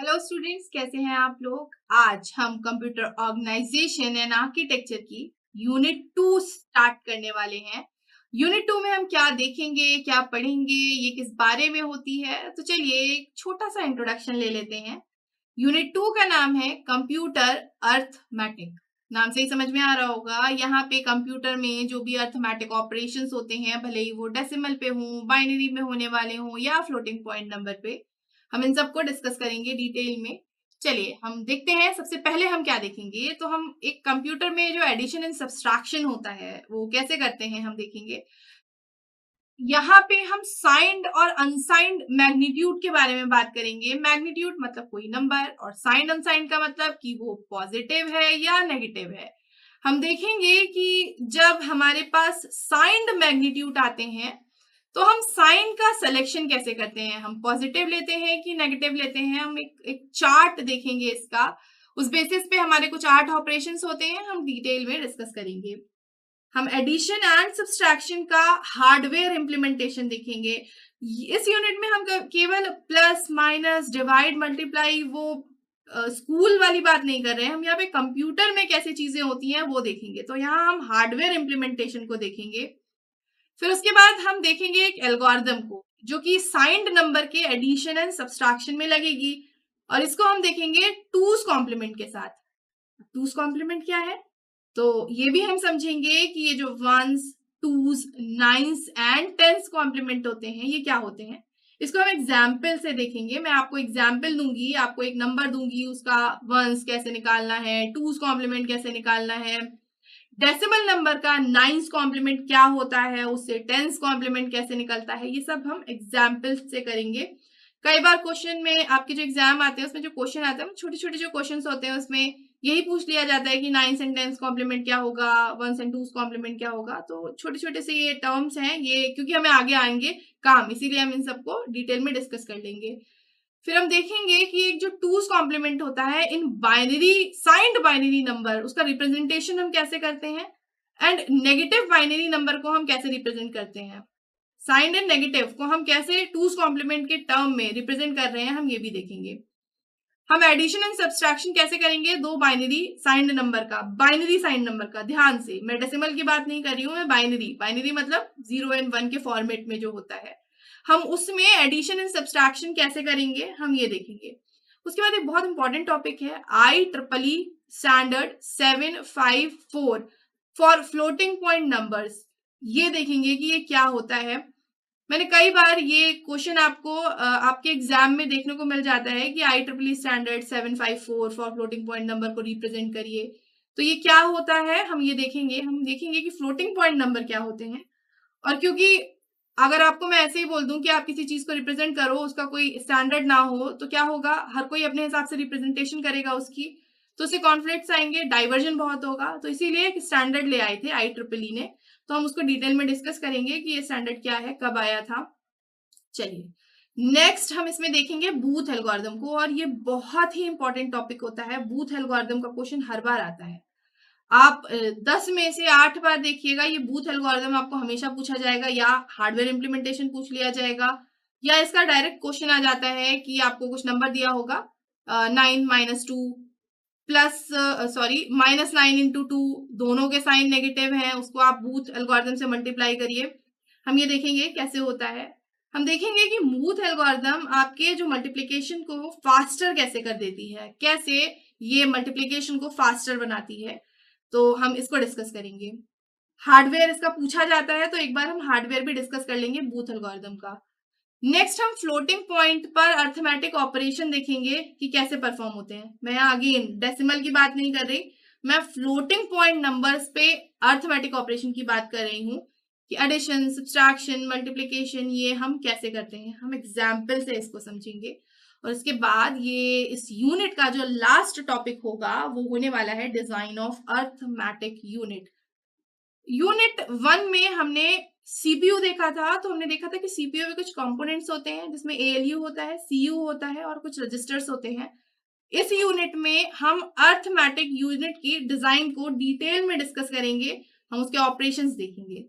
Hello students, कैसे हैं आप लोग। आज हम कंप्यूटर ऑर्गेनाइजेशन एंड आर्किटेक्चर की यूनिट 2 स्टार्ट करने वाले हैं। यूनिट 2 में हम क्या देखेंगे, क्या पढ़ेंगे, ये किस बारे में होती है, तो चलिए एक छोटा सा इंट्रोडक्शन ले लेते हैं। यूनिट 2 का नाम है कंप्यूटर अर्थमेटिक। नाम से ही समझ में आ रहा होगा, यहाँ पे कंप्यूटर में जो भी अर्थमेटिक ऑपरेशंस होते हैं, भले ही वो डेसिमल पे हों, बाइनरी में होने वाले हों या फ्लोटिंग पॉइंट नंबर पे, हम इन सबको डिस्कस करेंगे डिटेल में। चलिए हम देखते हैं। सबसे पहले हम क्या देखेंगे, तो हम एक कंप्यूटर में जो एडिशन एंड सब्सट्रैक्शन होता है वो कैसे करते हैं हम देखेंगे। यहाँ पे हम साइंड और अनसाइंड मैग्नीट्यूड के बारे में बात करेंगे। मैग्नीट्यूड मतलब कोई नंबर, और साइंड अनसाइंड का मतलब कि वो पॉजिटिव है या नेगेटिव है। हम देखेंगे कि जब हमारे पास साइंड मैग्नीट्यूड आते हैं तो हम साइन का सिलेक्शन कैसे करते हैं, हम पॉजिटिव लेते हैं कि नेगेटिव लेते हैं। हम एक चार्ट देखेंगे इसका, उस बेसिस पे हमारे कुछ 8 ऑपरेशंस होते हैं, हम डिटेल में डिस्कस करेंगे। हम एडिशन एंड सब्सट्रैक्शन का हार्डवेयर इंप्लीमेंटेशन देखेंगे। इस यूनिट में हम केवल प्लस माइनस डिवाइड मल्टीप्लाई वो स्कूल वाली बात नहीं कर रहे हैं। हम यहाँ पे कंप्यूटर में कैसे चीजें होती हैं वो देखेंगे। तो यहाँ हम हार्डवेयर इंप्लीमेंटेशन को देखेंगे। फिर उसके बाद हम देखेंगे एक एल्गोरिदम को जो कि साइंड नंबर के एडिशन एंड सब्सट्रैक्शन में लगेगी, और इसको हम देखेंगे टूज कॉम्प्लीमेंट के साथ। टूज कॉम्प्लीमेंट क्या है, तो ये भी हम समझेंगे कि ये जो ones, twos, nines and tens complement होते हैं ये क्या होते हैं। इसको हम एग्जाम्पल से देखेंगे। मैं आपको एग्जाम्पल दूंगी, आपको एक नंबर दूंगी, उसका वंस कैसे निकालना है, टूज कॉम्प्लीमेंट कैसे निकालना है, डेसिमल नंबर का नाइन्स कॉम्प्लीमेंट क्या होता है, उससे टेंस कॉम्प्लीमेंट कैसे निकलता है, ये सब हम एग्जाम्पल से करेंगे। कई बार क्वेश्चन में आपके जो एग्जाम आते हैं उसमें जो क्वेश्चन आते हैं, छोटे छोटे जो क्वेश्चन होते हैं उसमें यही पूछ लिया जाता है कि नाइन्स एंड टेंस कॉम्प्लीमेंट क्या होगा, वंस एंड टूस कॉम्प्लीमेंट क्या होगा। तो छोटे छोटे से ये टर्म्स हैं, ये क्योंकि हमें आगे आएंगे काम, इसीलिए हम इन सबको डिटेल में डिस्कस कर लेंगे। फिर हम देखेंगे कि एक जो टूज कॉम्प्लीमेंट होता है in binary, signed binary number, उसका रिप्रेजेंटेशन हम कैसे करते हैं, एंड नेगेटिव बाइनरी नंबर को हम कैसे रिप्रेजेंट करते हैं। साइंड एंड नेगेटिव को हम कैसे टूज कॉम्प्लीमेंट के टर्म में रिप्रेजेंट कर रहे हैं, हम ये भी देखेंगे। हम एडिशन एंड सब्सट्रैक्शन कैसे करेंगे दो बाइनरी साइंड नंबर का, बाइनरी साइंड नंबर का। ध्यान से, मैं डेसिमल की बात नहीं कर रही हूं, मैं बाइनरी, बाइनरी मतलब 0 एंड 1 के फॉर्मेट में जो होता है, हम उसमें एडिशन एंड सब्सट्रैक्शन कैसे करेंगे हम ये देखेंगे। उसके बाद एक बहुत इंपॉर्टेंट टॉपिक है IEEE standard 754 for floating point numbers. ये देखेंगे कि ये क्या होता है। मैंने कई बार ये क्वेश्चन आपको आपके एग्जाम में देखने को मिल जाता है कि IEEE standard 754 for floating point number को रिप्रेजेंट करिए। तो ये क्या होता है हम ये देखेंगे। हम देखेंगे कि फ्लोटिंग पॉइंट नंबर क्या होते हैं, और क्योंकि अगर आपको मैं ऐसे ही बोल दूं कि आप किसी चीज को रिप्रेजेंट करो, उसका कोई स्टैंडर्ड ना हो, तो क्या होगा, हर कोई अपने हिसाब से रिप्रेजेंटेशन करेगा उसकी, तो उससे कॉन्फ्लिक्ट्स आएंगे, डाइवर्जन बहुत होगा। तो इसीलिए एक स्टैंडर्ड ले आए थे IEEE ने। तो हम उसको डिटेल में डिस्कस करेंगे कि ये स्टैंडर्ड क्या है, कब आया था। चलिए नेक्स्ट हम इसमें देखेंगे बूथ एल्गोरिदम को, और ये बहुत ही इंपॉर्टेंट टॉपिक होता है। बूथ एल्गोरिदम का क्वेश्चन हर बार आता है। आप 10 में से 8 बार देखिएगा, ये बूथ एल्गोरिदम आपको हमेशा पूछा जाएगा, या हार्डवेयर इंप्लीमेंटेशन पूछ लिया जाएगा, या इसका डायरेक्ट क्वेश्चन आ जाता है कि आपको कुछ नंबर दिया होगा 9 minus 2 plus sorry minus 9 into 2, दोनों के साइन नेगेटिव हैं, उसको आप बूथ एल्गोरिदम से मल्टीप्लाई करिए। हम ये देखेंगे कैसे होता है। हम देखेंगे कि बूथ एल्गोरिदम आपके जो मल्टीप्लिकेशन को फास्टर कैसे कर देती है, कैसे ये मल्टीप्लिकेशन को फास्टर बनाती है, तो हम इसको डिस्कस करेंगे। हार्डवेयर इसका पूछा जाता है, तो एक बार हम हार्डवेयर भी डिस्कस कर लेंगे बूथ एल्गोरिदम का। नेक्स्ट हम फ्लोटिंग पॉइंट पर अर्थमेटिक ऑपरेशन देखेंगे कि कैसे परफॉर्म होते हैं। मैं अगेन डेसिमल की बात नहीं कर रही, मैं फ्लोटिंग पॉइंट नंबर्स पे अर्थमेटिक ऑपरेशन की बात कर रही हूँ कि एडिशन, सब्सट्रैक्शन, मल्टीप्लिकेशन ये हम कैसे करते हैं। हम एग्जाम्पल से इसको समझेंगे, और इसके बाद ये इस यूनिट का जो लास्ट टॉपिक होगा वो होने वाला है design of arithmetic unit. Unit 1 में हमने सीपीयू देखा था, तो हमने देखा था कि सीपीयू में कुछ कंपोनेंट्स होते हैं जिसमें एएलयू होता है, सीयू होता है, और कुछ रजिस्टर्स होते हैं। इस यूनिट में हम अर्थमेटिक यूनिट की डिजाइन को डिटेल में डिस्कस करेंगे, हम उसके ऑपरेशंस देखेंगे।